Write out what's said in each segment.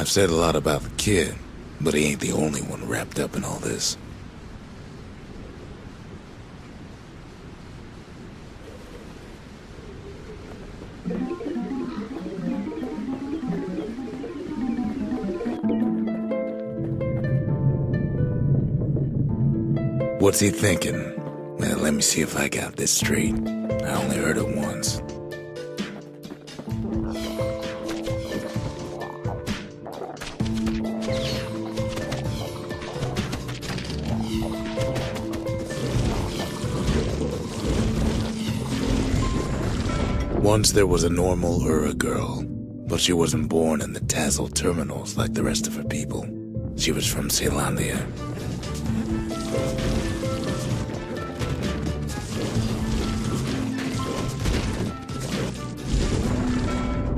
I've said a lot about the kid, but he ain't the only one wrapped up in all this. What's he thinking? Well, let me see if I got this straight. I only heard it once. Once there was a normal Ura girl, but she wasn't born in the Tassel terminals like the rest of her people. She was from Celandia.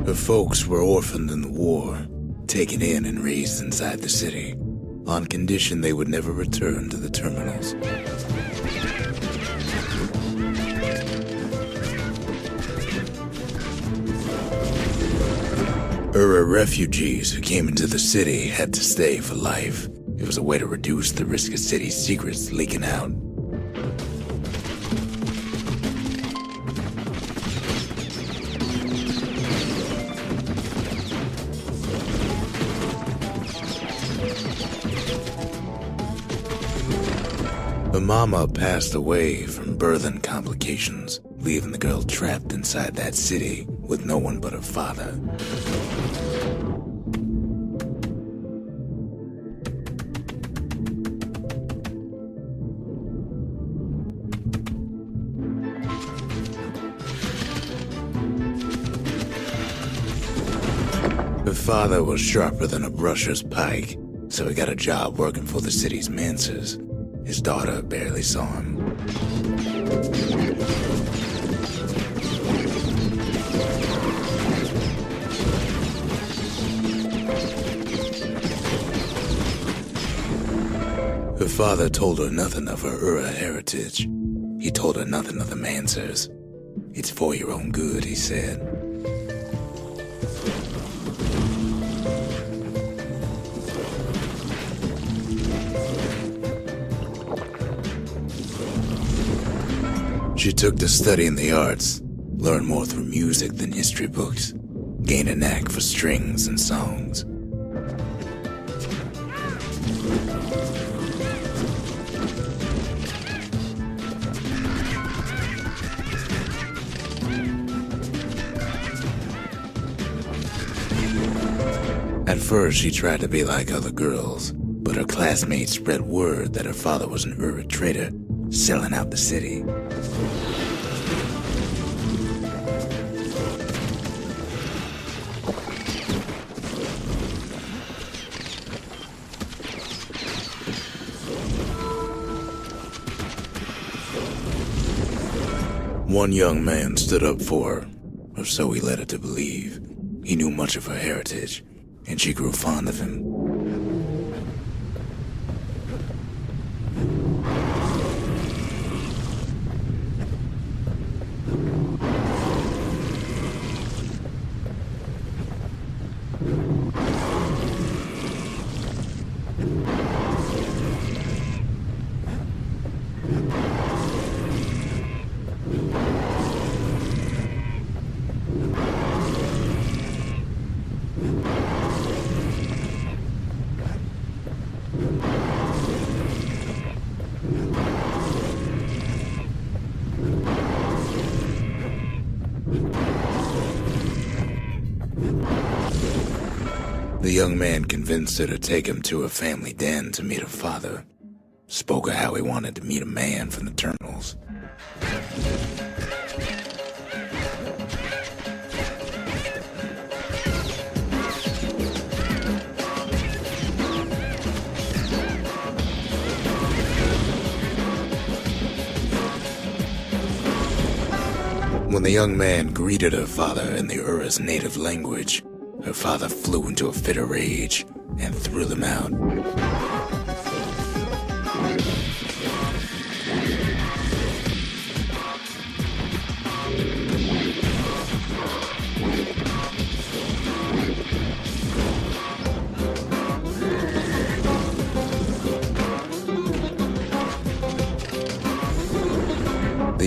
Her folks were orphaned in the war, taken in and raised inside the city, on condition they would never return to the terminals. Ura refugees who came into the city had to stay for life. It was a way to reduce the risk of city secrets leaking out. Her mama passed away from birthing complications, leaving the girl trapped inside that city with no one but her father. Her father was sharper than a brusher's pike, so he got a job working for the city's mancers. His daughter barely saw him. Her father told her nothing of her Ura heritage. He told her nothing of the mancers. It's for your own good, he said. She took to studying the arts, learned more through music than history books, gained a knack for strings and songs. At first, she tried to be like other girls, but her classmates spread word that her father was an Ura trader, selling out the city. One young man stood up for her, or so he led her to believe. He knew much of her heritage, and she grew fond of him. The young man convinced her to take him to her family den to meet her father. Spoke of how he wanted to meet a man from the terminals. When the young man greeted her father in the Ura's native language, her father flew into a fit of rage and threw them out.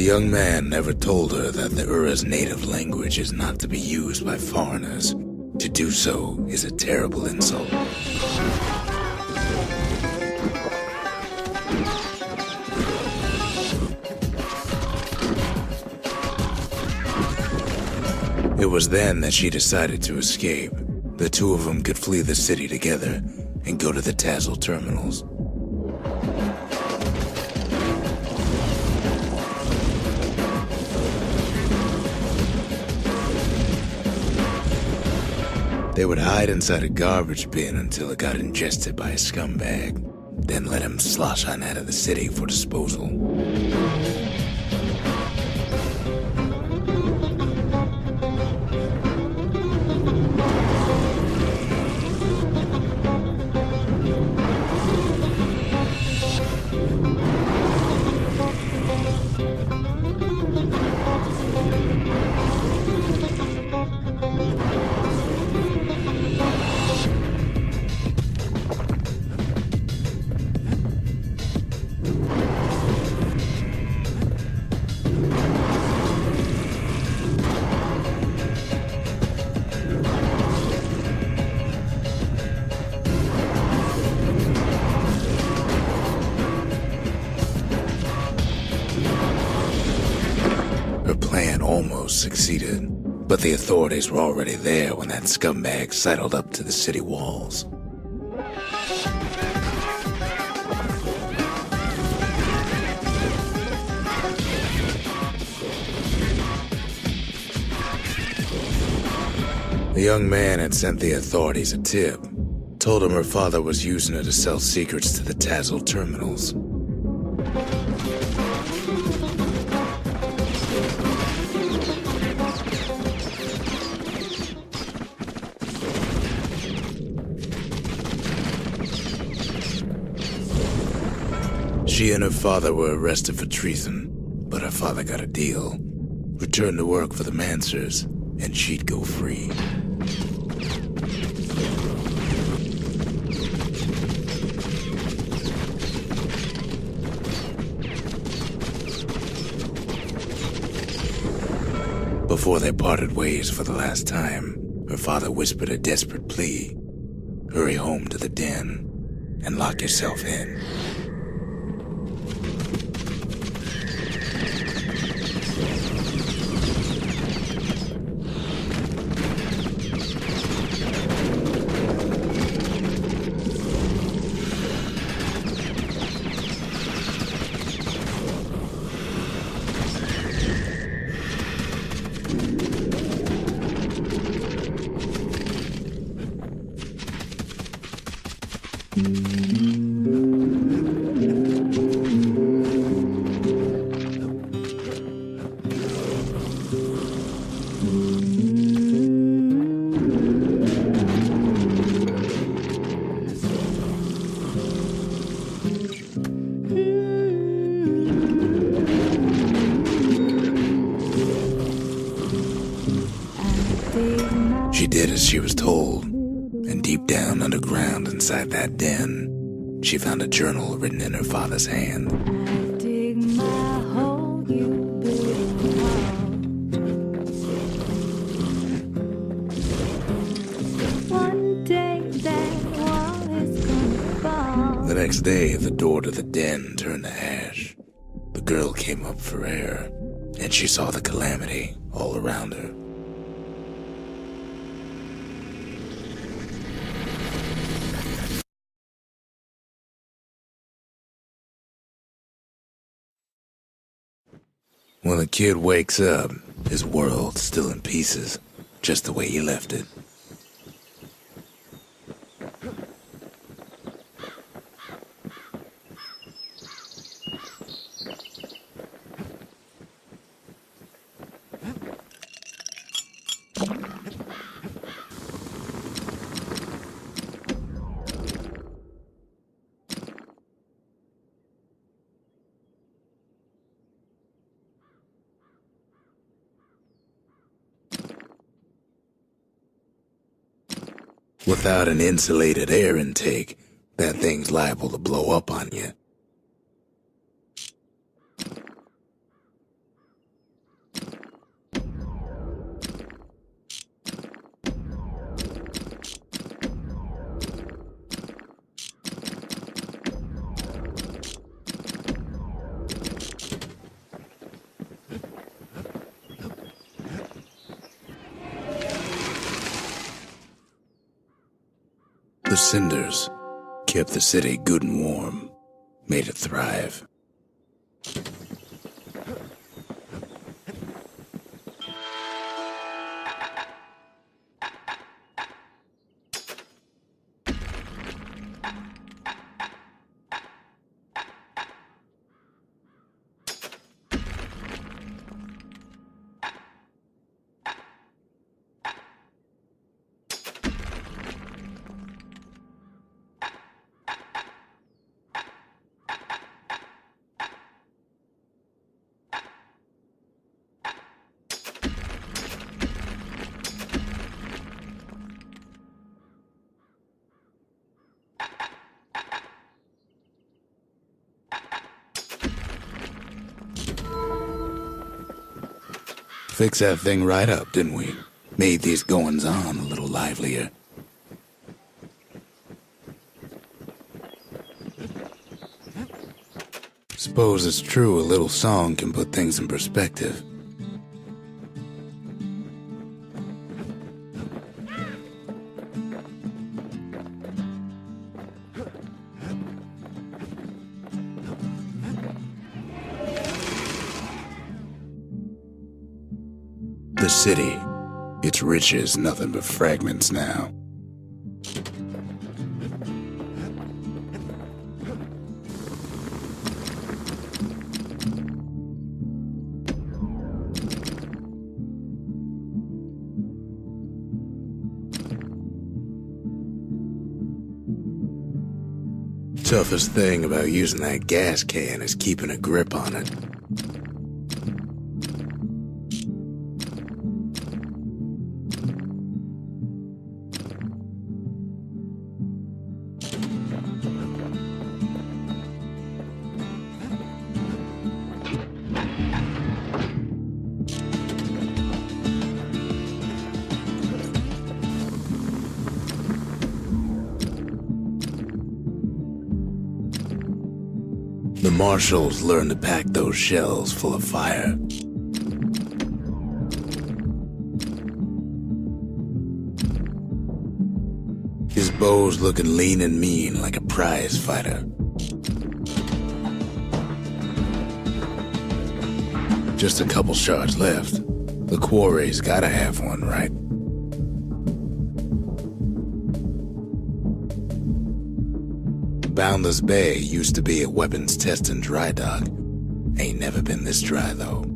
young man never told her that the Ura's native language is not to be used by foreigners. To do so is a terrible insult. It was then that she decided to escape. The two of them could flee the city together and go to the Tassel terminals. They would hide inside a garbage bin until it got ingested by a scumbag, then let him slosh on out of the city for disposal. Her plan almost succeeded, but the authorities were already there when that scumbag sidled up to the city walls. The young man had sent the authorities a tip, told him her father was using her to sell secrets to the Tassel terminals. She and her father were arrested for treason, but her father got a deal. Returned to work for the Mansers, and she'd go free. Before they parted ways for the last time, her father whispered a desperate plea. Hurry home to the den and lock yourself in. She did as she was told, and deep down underground inside that den, she found a journal written in her father's hand. The next day, the door to the den turned to ash. The girl came up for air, and she saw the calamity all around her. When the kid wakes up, his world's still in pieces, just the way he left it. Without an insulated air intake, that thing's liable to blow up on you. The cinders kept the city good and warm, made it thrive. Fixed that thing right up, didn't we? Made these goings-on a little livelier. Suppose it's true a little song can put things in perspective. The city, its riches nothing but fragments now. Toughest thing about using that gas can is keeping a grip on it. The marshals learned to pack those shells full of fire. His bow's looking lean and mean like a prize fighter. Just a couple shards left. The quarry's gotta have one, right? Boundless Bay used to be a weapons test and dry dock. Ain't never been this dry, though.